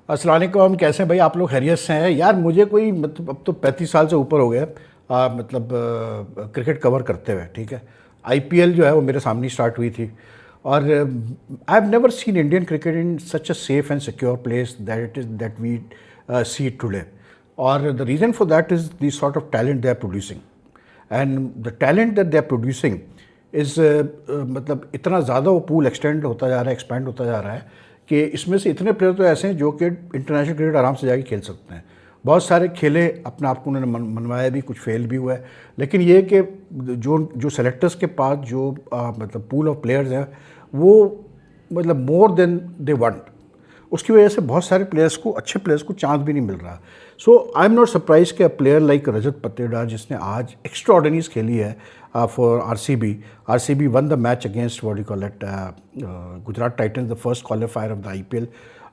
अस्सलाम वालेकुम, कैसे हैं भाई आप लोग? खैरियत से हैं यार? मुझे कोई मतलब अब तो 35 साल से ऊपर हो गया मतलब क्रिकेट कवर करते हुए, ठीक है। आईपीएल जो है वो मेरे सामने स्टार्ट हुई थी और I have never seen Indian cricket in such a safe and secure place that we see it today. और the reason for that is the sort of talent they are producing and the talent that they are producing is मतलब इतना ज़्यादा वो pool extend होता जा रहा है, expand होता जा रहा है कि इसमें से इतने प्लेयर तो ऐसे हैं जो कि इंटरनेशनल क्रिकेट आराम से जाके खेल सकते हैं। बहुत सारे खेले, अपने आप को उन्होंने मनवाया भी, कुछ फेल भी हुआ है। लेकिन ये कि जो जो सेलेक्टर्स के पास जो मतलब पूल ऑफ प्लेयर्स हैं वो मतलब मोर देन दे वांट, उसकी वजह से बहुत सारे प्लेयर्स को, अच्छे प्लेयर्स को चांस भी नहीं मिल रहा। सो आई एम नॉट सरप्राइज कि अ प्लेयर लाइक रजत पटिदार जिसने आज एक्स्ट्रा ऑर्डिनरीज खेली है for RCB won the match against what you call it Gujarat Titans, the first qualifier of the IPL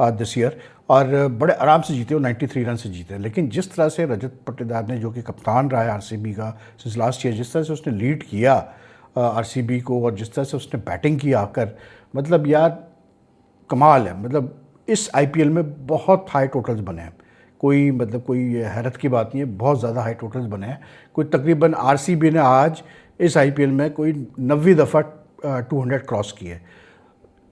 this year, और बड़े आराम से जीते, वो 93 रन से जीते। लेकिन जिस तरह से रजत पटिदार ने, जो कि कप्तान रहा है आरसीबी का सिंस लास्ट ईयर, जिस तरह से उसने लीड किया आरसीबी को और जिस तरह से उसने बैटिंग की आकर, मतलब यार कमाल है। मतलब इस आईपीएल में बहुत हाई टोटल्स बने हैं, कोई मतलब कोई हैरत की बात नहीं है, बहुत ज़्यादा हाई टोटल्स बने हैं। कोई तकरीबन आरसीबी ने आज इस आईपीएल में कोई 90 दफ़ा 200 क्रॉस किए।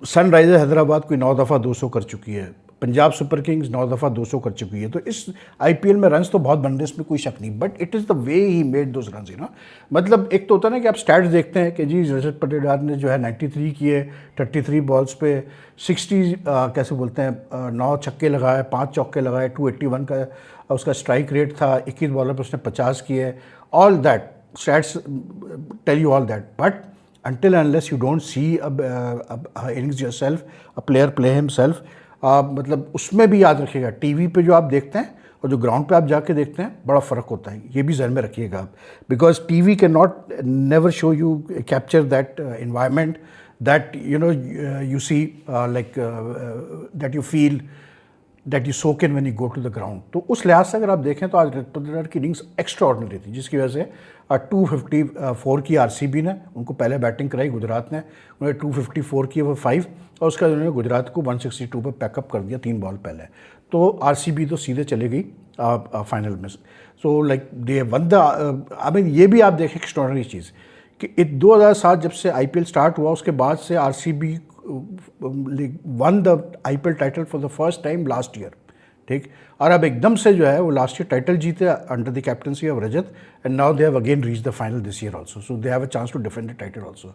सनराइजर हैदराबाद कोई 9 दफ़ा 200 कर चुकी है, पंजाब सुपर किंग्स 9 दफ़ा 200 कर चुकी है। तो इस आईपीएल में रन्स तो बहुत बन रहे, इसमें कोई शक नहीं, but it is the way he made those runs, you know. मतलब एक तो होता है ना कि आप स्टैट्स देखते हैं कि जी रजत पटिदार ने जो है 93 किए 33 बॉल्स पे, 60 कैसे बोलते हैं 9 छक्के लगाए, 5 चौके लगाए, 281 का उसका स्ट्राइक रेट था, 21 बॉलर पर उसने 50 किए। All that stats tell you all that, but until and unless you don't see a innings yourself, a player play himself, मतलब उसमें भी याद रखिएगा, टीवी पे जो आप देखते हैं और जो ग्राउंड पे आप जाके देखते हैं बड़ा फ़र्क होता है, ये भी जहन में रखिएगा आप। Because TV can not never show you capture that environment that you know you see like that you feel that you soak in when you go to the ground. तो उस लिहाज से अगर आप देखें तो आज रजत पटिदार की इनिंग्स एक्स्ट्रा ऑर्डिनरी थी, जिसकी वजह से 254 की आरसीबी ने, उनको पहले बैटिंग कराई गुजरात ने, उन्होंने 254 किए वो 5, और उसका उन्होंने गुजरात को 162 पर पैकअप कर दिया 3 बॉल पहले। तो आरसीबी तो सीधे चले गई फाइनल में। So like they one the, I mean ये भी आप देखें एक्स्ट्रॉर्डनरी चीज़ कि 2007 जब से आईपीएल स्टार्ट हुआ उसके बाद से RCB won the IPL title for the first time last year, ठीक। और अब एकदम से जो है वो लास्ट ईयर टाइटल जीते under the captaincy of Rajat, and now they have again reach the final this year also, so they have a chance to defend the title also.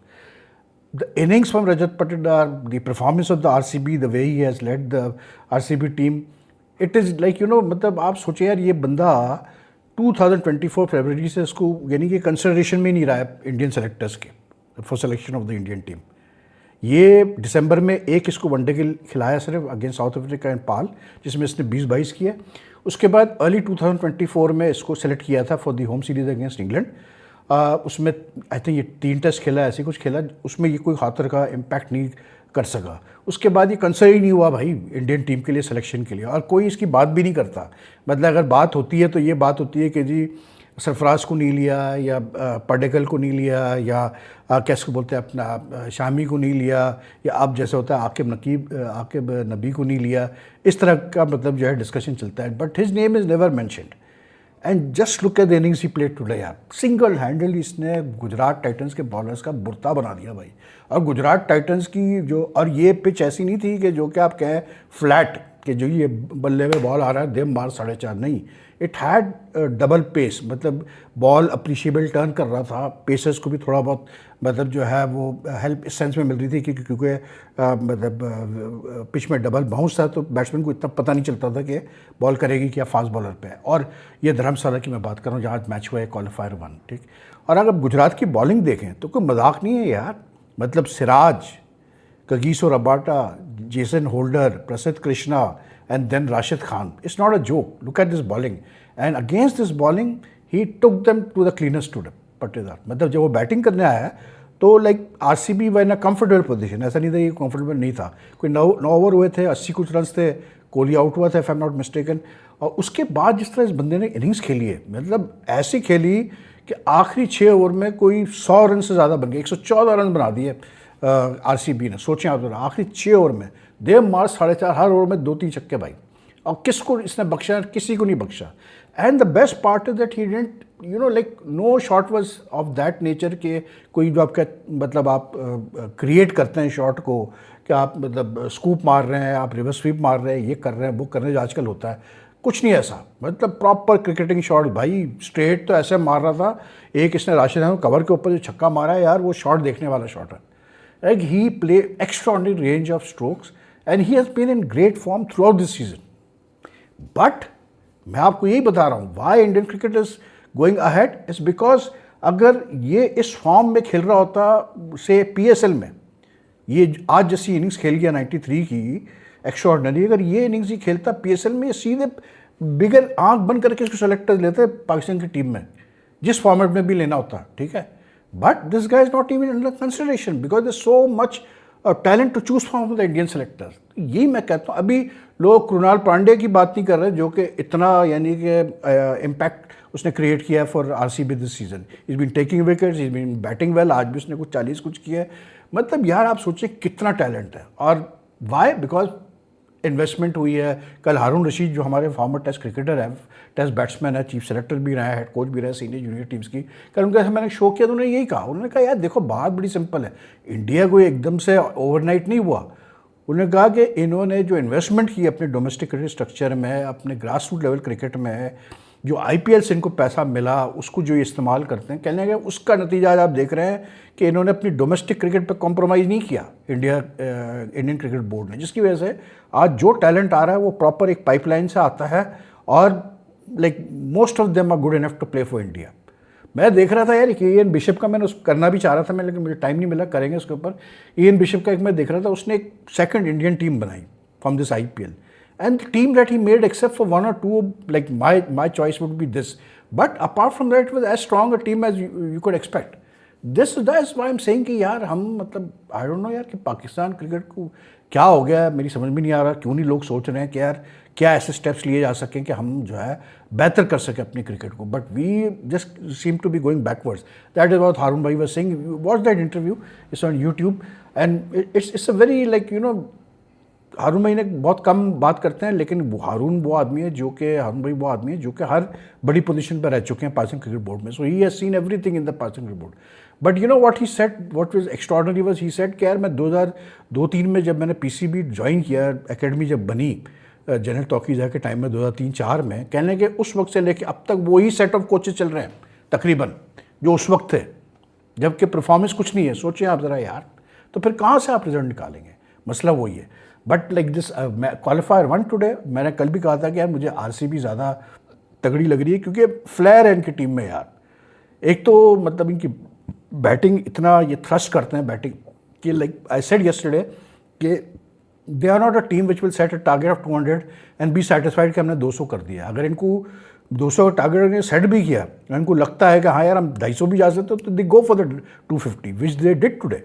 The innings from Rajat Patidar, the performance of the RCB, the way he has led the RCB team, it is like, you know, मतलब आप सोचिए यार, ये बंदा 2024 फरवरी से इसको यानी कि कंसिडरेशन में नहीं रहा है इंडियन सेलेक्टर्स के for selection of the Indian team. ये दिसंबर में एक इसको वनडे के खिलाया सिर्फ अगेंस्ट साउथ अफ्रीका एंड पाल, जिसमें इसने 20-22 किए। उसके बाद अर्ली 2024 में इसको सेलेक्ट किया था for the home series against England. उसमें आई थिंक ये 3 टेस्ट खेला, ऐसे कुछ खेला, उसमें ये कोई खातर का इम्पैक्ट नहीं कर सका। उसके बाद ये कंसिडर ही नहीं हुआ भाई इंडियन टीम के लिए सिलेक्शन के लिए, और कोई इसकी बात भी नहीं करता। मतलब अगर बात होती है तो ये बात होती है कि जी सरफराज को नहीं लिया, या पडेकल को नहीं लिया, या कैसे बोलते हैं अपना शामी को नहीं लिया, या अब जैसे होता है आकिब नबी को नहीं लिया, इस तरह का मतलब जो है डिस्कशन चलता है। But his name is never mentioned, and just look at the innings he played today यार। सिंगल हैंडली इसने गुजरात टाइटंस के बॉलर्स का बुर्ता बना दिया भाई। और गुजरात टाइटंस की जो, और ये पिच ऐसी नहीं थी कि जो कि आप कहें फ्लैट कि जो ये बल्ले में बॉल आ रहा है दे मार 4.5, नहीं, इट हैड डबल पेस, मतलब बॉल अप्रिशिएबल टर्न कर रहा था, पेसर्स को भी थोड़ा बहुत मतलब जो है वो हेल्प इस सेंस में मिल रही थी कि क्योंकि मतलब पिच में डबल बाउंस था, तो बैट्समैन को इतना पता नहीं चलता था कि बॉल करेगी क्या फास्ट बॉलर पे है। और ये धर्मशाला की मैं बात कर रहा हूँ जहाँ मैच हुआ है क्वालिफायर 1, ठीक। और अगर गुजरात की बॉलिंग देखें तो कोई मजाक नहीं है यार। मतलब सिराज, कगीसो रबाटा, जेसन होल्डर, प्रसिद्ध Krishna, and then Rashid Khan. It's not a joke. Look at this bowling. And against this bowling, he took them to the cleanest to Patidar. मतलब जब वो बैटिंग करने आया तो लाइक आरसीबी व इन अ कंफर्टेबल पोजीशन, ऐसा नहीं था ये कंफर्टेबल नहीं था। कोई 9 ओवर हुए थे, 80 कुछ रन थे, कोहली आउट हुआ था if I am not mistaken. और उसके बाद जिस तरह इस बंदे ने इनिंग्स खेली है, मतलब ऐसी खेली कि आखिरी 6 ओवर में कोई 100 रन से ज़्यादा बन गए, 114 रन बना दिए आरसीबी ने। सोचें आप, आखिरी 6 ओवर में दे मार 4.5, हर ओवर में 2-3 छक्के भाई। और किसको इसने बख्शा, किसी को नहीं बख्शा। And the best part is that he didn't like no shot was of that nature के कोई जो आपका मतलब आप क्रिएट करते हैं शॉट को कि आप मतलब स्कूप मार रहे हैं, आप रिवर्स स्वीप मार रहे हैं, ये कर रहे हैं, वो कर रहे हैं, जो आजकल होता है, कुछ नहीं ऐसा। मतलब प्रॉपर क्रिकेटिंग शॉट भाई, स्ट्रेट तो ऐसे मार रहा था। एक इसने राशिद खान कवर के ऊपर जो छक्का मारा है यार, वो शॉट देखने वाला शॉट है। Like he play extraordinary range of strokes and he has been in great form throughout this season. But मैं आपको यही बता रहा हूँ, why Indian cricket is going ahead is because अगर ये इस फॉर्म में खेल रहा होता से PSL में, ये आज जैसी इनिंग्स खेल गया 93 की एक्स्ट्राऑर्डिनरी, अगर ये इनिंग्स ही खेलता PSL में, सीधे बिगर आंख बंद करके इसको सेलेक्टर्स लेते पाकिस्तान की टीम में, जिस फॉर्मेट में भी लेना होता, ठीक है। But this guy is not even under consideration because there so much talent to choose from the Indian selectors. यही मैं कहता हूँ। अभी लोग कृणाल पांड्या की बात नहीं कर रहे जो कि इतना यानी कि इम्पैक्ट उसने क्रिएट किया है for RCB this season. Is been taking wickets, is been batting well, आज भी उसने कुछ 40 कुछ किया है। मतलब यार आप सोचिए कितना टैलेंट है। और वाई? बिकॉज इन्वेस्टमेंट हुई है। कल हारून रशीद जो हमारे फॉर्मर टेस्ट क्रिकेटर है, टेस्ट बैट्समैन है, चीफ सेलेक्टर भी रहा है, हेड कोच भी रहा है सीनियर जूनियर टीम्स की, कल उनके साथ मैंने शो किया तो उन्होंने यही कहा। उन्होंने कहा यार देखो बात बड़ी सिंपल है, इंडिया कोई एकदम से ओवरनाइट नहीं हुआ। उन्होंने कहा कि इन्होंने जो इन्वेस्टमेंट की अपने डोमेस्टिक क्रिकेट स्ट्रक्चर में, अपने ग्रास रूट लेवल क्रिकेट में, जो IPL से इनको पैसा मिला उसको जो ये इस्तेमाल करते हैं, कहने का उसका नतीजा आज आप देख रहे हैं कि इन्होंने अपनी डोमेस्टिक क्रिकेट पे कॉम्प्रोमाइज़ नहीं किया इंडियन क्रिकेट बोर्ड ने, जिसकी वजह से आज जो टैलेंट आ रहा है वो प्रॉपर एक पाइपलाइन से आता है और like most of them are good enough to play for India. मैं देख रहा था यार कि इयन बिशप का मैंने करना भी चाह रहा था मैं, लेकिन मुझे टाइम नहीं मिला, करेंगे उसके ऊपर। इयन बिशप का एक मैं देख रहा था, उसने एक सेकंड इंडियन टीम बनाई from this IPL and the team that he made except for one or two, like my choice would be this, but apart from that it was as strong a team as you could expect. That's why I'm saying कि यार हम मतलब I don't know यार कि Pakistan cricket को क्या हो गया है, मेरी समझ में नहीं आ रहा। क्यों नहीं लोग सोच रहे हैं कि यार क्या ऐसे स्टेप्स लिए जा सकें कि हम जो है बेहतर कर सकें अपनी क्रिकेट को, but we just seem to be going backwards. That is what Haroon भाई was saying. Watch that interview, it's on YouTube and it's a very like Haroon भाई ने बहुत कम बात करते हैं, लेकिन हारून भाई वो आदमी है जो कि हर बड़ी पोजीशन पर रह चुके हैं पाकिस्तान क्रिकेट बोर्ड में। So he has seen everything in the Pakistan cricket board. But you know what he said, what was extraordinary was he said कि यार मैं 2002-03 में जब मैंने PCB ज्वाइन किया, एकेडमी जब बनी जनरल तौकीज़ा के टाइम में 2003-04 में, कहने के उस वक्त से लेके अब तक वही सेट ऑफ कोचेज चल रहे हैं तकरीबन जो उस वक्त थे, जबकि परफॉर्मेंस कुछ नहीं है। सोचिए आप ज़रा यार, तो फिर कहाँ से आप रिजल्ट निकालेंगे? मसला वही है। But like this qualifier 1 today, मैंने कल भी कहा था कि यार मुझे RCB ज़्यादा तगड़ी लग रही है क्योंकि फ्लेयर है इनकी टीम में यार। एक तो मतलब इनकी बैटिंग इतना ये थ्रस्ट करते हैं बैटिंग कि लाइक आई सेड यस्टरडे कि they are not a team which will set a target of 200 and be satisfied कि हमने 200 कर दिया। अगर इनको 200 का टारगेट ने सेट भी किया, इनको लगता है कि हाँ यार हम 250 भी जा सकते तो they go for the 250 which they did today.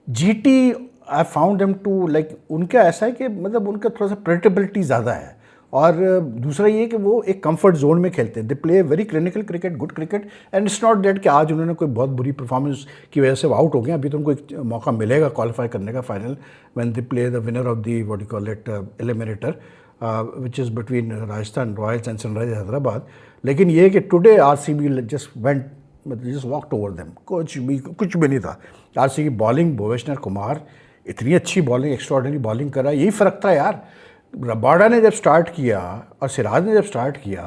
GT I found them to like, उनका ऐसा है कि मतलब उनका थोड़ा सा प्रेडिक्टेबिलिटी ज़्यादा है, और दूसरा ये कि वो एक कंफर्ट जोन में खेलते हैं। They play very clinical cricket, good cricket, and it's not that कि आज उन्होंने कोई बहुत बुरी परफॉर्मेंस की वजह से वो आउट हो गए। अभी तो उनको एक मौका मिलेगा क्वालिफाई करने का final, when they play the winner of the what you call it eliminator which is between Rajasthan Royals and Sunrisers Hyderabad. लेकिन ये कि टुडे RCB जस्ट वेंट, मतलब जस्ट वॉकड ओवर देम, कुछ भी नहीं था। RCB बॉलिंग, भुवनेश्वर कुमार इतनी अच्छी बॉलिंग, एक्स्ट्राऑर्डिनरी बॉलिंग करा, यही फ़र्क था यार। रबाडा ने जब स्टार्ट किया और सिराज ने जब स्टार्ट किया,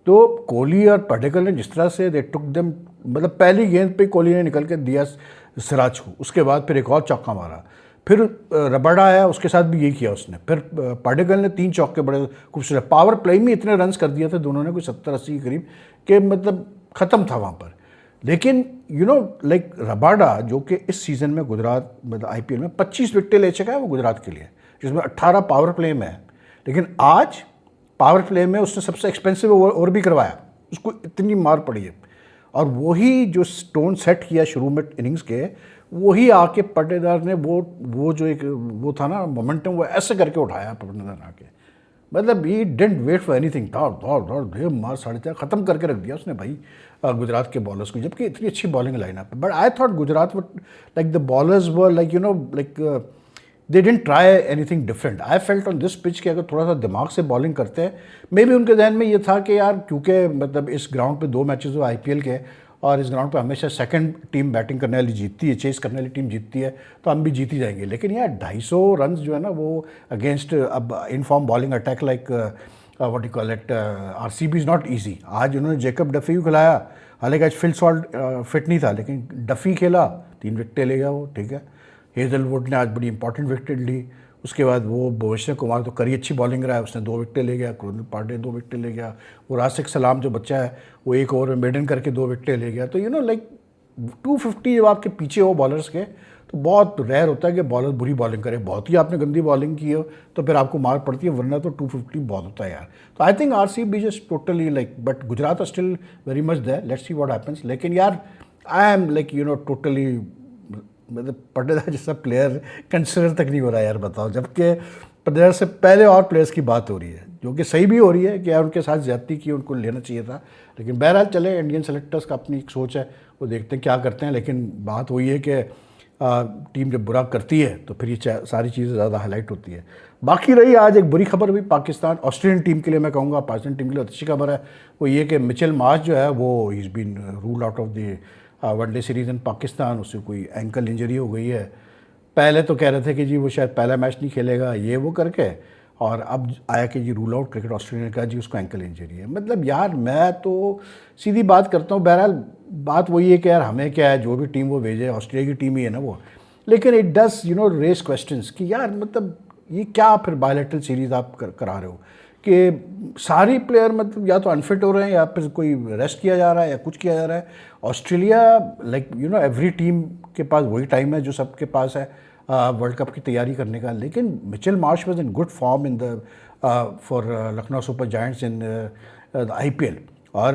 तो कोहली और पटेकल ने जिस तरह से दे टुक देम, मतलब पहली गेंद पे कोहली ने निकल के दिया सिराज को, उसके बाद फिर एक और चौका मारा, फिर रबाडा आया, उसके साथ भी यही किया उसने, फिर पटेकल ने 3 चौके बड़े खूबसूरत, पावर प्ले में इतने रन्स कर दिया था दोनों ने, कोई 70-80 के करीब, कि मतलब ख़त्म था वहाँ पर। लेकिन लाइक रबाडा जो कि इस सीज़न में गुजरात मतलब IPL में 25 विकेटें ले चुका है वो गुजरात के लिए, जिसमें 18 पावर प्ले में है। लेकिन आज पावर प्ले में उसने सबसे एक्सपेंसिव ओवर भी करवाया, उसको इतनी मार पड़ी है। और वही जो स्टोन सेट किया शुरू में इनिंग्स के, वही आके पटेदार ने वो जो एक वो था ना मोमेंटम, वो ऐसे करके उठाया पटेदार ने आके। मतलब he didn't wait for anything, दौड़ मार 4.5 ख़त्म करके रख दिया उसने भाई गुजरात के बॉलर्स को, जबकि इतनी अच्छी बॉलिंग लाइन अप है। But I thought Gujarat would like the bowlers were like like they didn't try anything different. I felt on this pitch कि अगर थोड़ा सा दिमाग से बॉलिंग करते हैं, मे बी उनके जहन में ये था कि यार क्योंकि मतलब इस ग्राउंड पे 2 मैचेस हुए आईपीएल के, और इस ग्राउंड पे हमेशा सेकंड टीम बैटिंग करने वाली जीतती है, चेस करने वाली टीम जीतती है, तो हम भी जीत ही जाएंगे। लेकिन यार 250 रन जो है ना वो अगेंस्ट अब inform bowling attack like what you call it RCB is not easy. आज उन्होंने जेकब डफी को खिलाया, हालांकि आज फिल सॉल्ट फिट नहीं था, लेकिन डफी खेला, 3 विकेटें ले गया वो, ठीक है। हेजलवुड ने आज बड़ी इंपॉर्टेंट विकेट ली। उसके बाद वो भुवनेश्वर कुमार तो करी अच्छी बॉलिंग रहा है, उसने 2 विकेटें ले गया। कृणाल पांडे 2 विकेटें ले गया। वो राशिक सलाम जो बच्चा है वो 1 ओवर में मेडन करके 2 विकेटें ले गया। तो यू नो लाइक 250 जब आपके पीछे हो बॉलर्स के, तो बहुत रेयर होता है कि बॉलर बुरी बॉलिंग करे। बहुत ही आपने गंदी बॉलिंग की हो तो फिर आपको मार पड़ती है, वरना तो 250 बहुत होता है यार। तो I think RCB just totally like, but Gujarat are still very much there, let's see what happens. लेकिन यार I am like you know totally, मतलब पटेदार जैसा प्लेयर कंसिडर तक नहीं हो रहा है यार, बताओ। जबकि पटेदार से पहले और प्लेयर्स की बात हो रही है, जो कि सही भी हो रही है कि यार उनके साथ ज्यादती की, उनको लेना चाहिए था। लेकिन बहरहाल चले, इंडियन सेलेक्टर्स का अपनी एक सोच है, वो देखते हैं क्या करते हैं। लेकिन बात वही है कि टीम जब बुरा करती है तो फिर ये सारी चीज़ें ज़्यादा हाईलाइट होती है। बाकी रही आज एक बुरी खबर भी पाकिस्तान ऑस्ट्रेलियन टीम के लिए, मैं कहूँगा पाकिस्तान टीम के लिए अच्छी खबर है, वो ये कि मिचेल मार्श जो है वो is been ruled out of the one day series in Pakistan. उससे कोई एंकल इंजरी हो गई है। पहले तो कह रहे थे कि जी वो शायद पहला मैच नहीं खेलेगा, ये वो करके, और अब आया कि जी रूल आउट क्रिकेट ऑस्ट्रेलिया का, जी उसको एंकल इंजरी है। मतलब यार मैं तो सीधी बात करता हूँ, बहरहाल बात वही है कि यार हमें क्या है, जो भी टीम वो भेजे, ऑस्ट्रेलिया की टीम ही है ना वो। लेकिन it does you know raise questions कि यार मतलब ये क्या फिर बायलैटरल सीरीज़ आप करा रहे हो कि सारी प्लेयर मतलब या तो अनफिट हो रहे हैं या फिर कोई रेस्ट किया जा रहा है या कुछ किया जा रहा है। Australia like you know every team के पास वही टाइम है जो सबके पास है वर्ल्ड कप की तैयारी करने का। लेकिन Mitchell Marsh was in good form in the for Lucknow super giants in IPL, और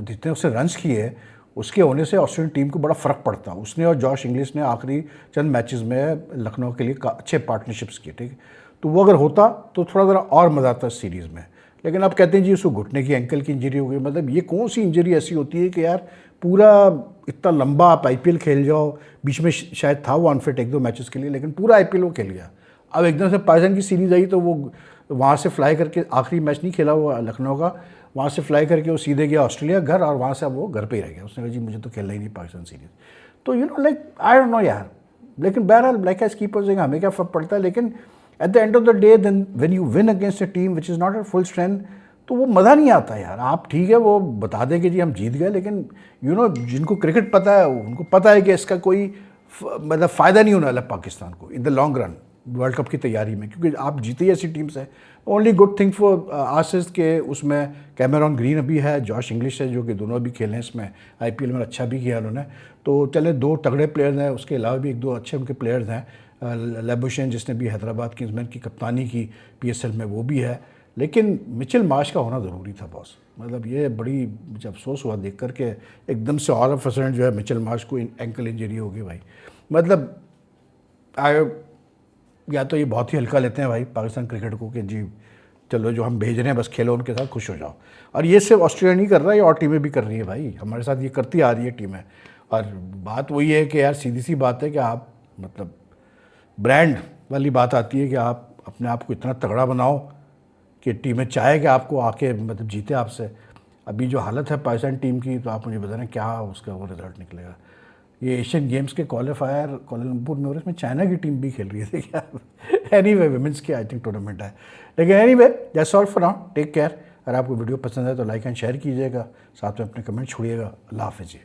जितने उसने रन्स किए उसके होने से ऑस्ट्रेलियन टीम को बड़ा फ़र्क पड़ता। उसने और जॉश इंग्लिश ने आखिरी चंद मैचेस में लखनऊ के लिए अच्छे पार्टनरशिप्स किए, ठीक है। तो वो अगर होता तो थोड़ा ज़रा और मज़ा आता इस सीरीज़ में। लेकिन अब कहते हैं जी उसको घुटने की एंकल की इंजरी हो गई। मतलब ये कौन सी इंजरी ऐसी होती है कि यार पूरा इतना लंबा आप आईपीएल खेल जाओ, बीच में शायद था वो अनफिट 1-2 मैचेस के लिए, लेकिन पूरा आईपीएल वो खेल गया। अब एकदम से पाकिस्तान की सीरीज़ आई तो वो वहाँ से फ्लाई करके, आखिरी मैच नहीं खेला वो लखनऊ का, वहाँ से फ्लाई करके वो सीधे गया ऑस्ट्रेलिया घर, और वहाँ से अब वो घर पे ही रह गया। उसने कहा जी मुझे तो खेलना ही नहीं पाकिस्तान सीरीज़। तो you know like I don't know यार। लेकिन बहरहाल लाइक एज कीपर से हमें क्या फ़र्क पड़ता है। लेकिन at the end of the day then when you win against a team which is not at full strength, तो वो मज़ा नहीं आता यार। आप ठीक है वो बता दें कि जी हम जीत गए, लेकिन यू नो जिनको क्रिकेट पता है उनको पता है कि इसका कोई मतलब फ़ायदा नहीं होने वाला पाकिस्तान को in the long run world cup की तैयारी में, क्योंकि आप जीते ही ऐसी टीम से। ओनली गुड थिंग फॉर आसिस के उसमें कैमरॉन ग्रीन अभी है, जॉश इंग्लिश है, जो कि दोनों भी खेले हैं इसमें आईपीएल में, अच्छा भी किया उन्होंने। तो चले 2 तगड़े प्लेयर्स हैं, उसके अलावा भी 1-2 अच्छे उनके प्लेयर्स हैं। लेबुशेन जिसने भी हैदराबाद किंग्समैन की कप्तानी की पीएसएल में, वो भी है। लेकिन मिचेल मार्श का होना ज़रूरी था बॉस। मतलब ये बड़ी जब अफसोस हुआ देख कर के एकदम से ऑल ऑफ अ सडन जो है मिचेल मार्श को एंकल इंजरी हो गई भाई। मतलब या तो ये बहुत ही हल्का लेते हैं भाई पाकिस्तान क्रिकेट को कि जी चलो जो हम भेज रहे हैं बस खेलो उनके साथ, खुश हो जाओ। और ये सिर्फ ऑस्ट्रेलिया नहीं कर रहा है, ये और टीमें भी कर रही है भाई, हमारे साथ ये करती आ रही है टीमें। और बात वही है कि यार सीधी सी बात है कि आप मतलब ब्रांड वाली बात आती है कि आप अपने आप को इतना तगड़ा बनाओ कि टीमें चाहे कि आपको आके मतलब जीते आपसे। अभी जो हालत है पाकिस्तान टीम की, तो आप मुझे बता रहे हैं क्या उसका वो रिजल्ट निकलेगा। ये एशियन गेम्स के क्वालिफायर कोलंबपुर में हो रहे, इसमें चाइना की टीम भी खेल रही है क्या। एनीवे विमेंस की आई थिंक टूर्नामेंट है। लेकिन anyway that's all for now, take care. अगर आपको वीडियो पसंद है तो लाइक एंड शेयर कीजिएगा, साथ में अपने कमेंट छोड़िएगा। अल्लाह हाफिज़।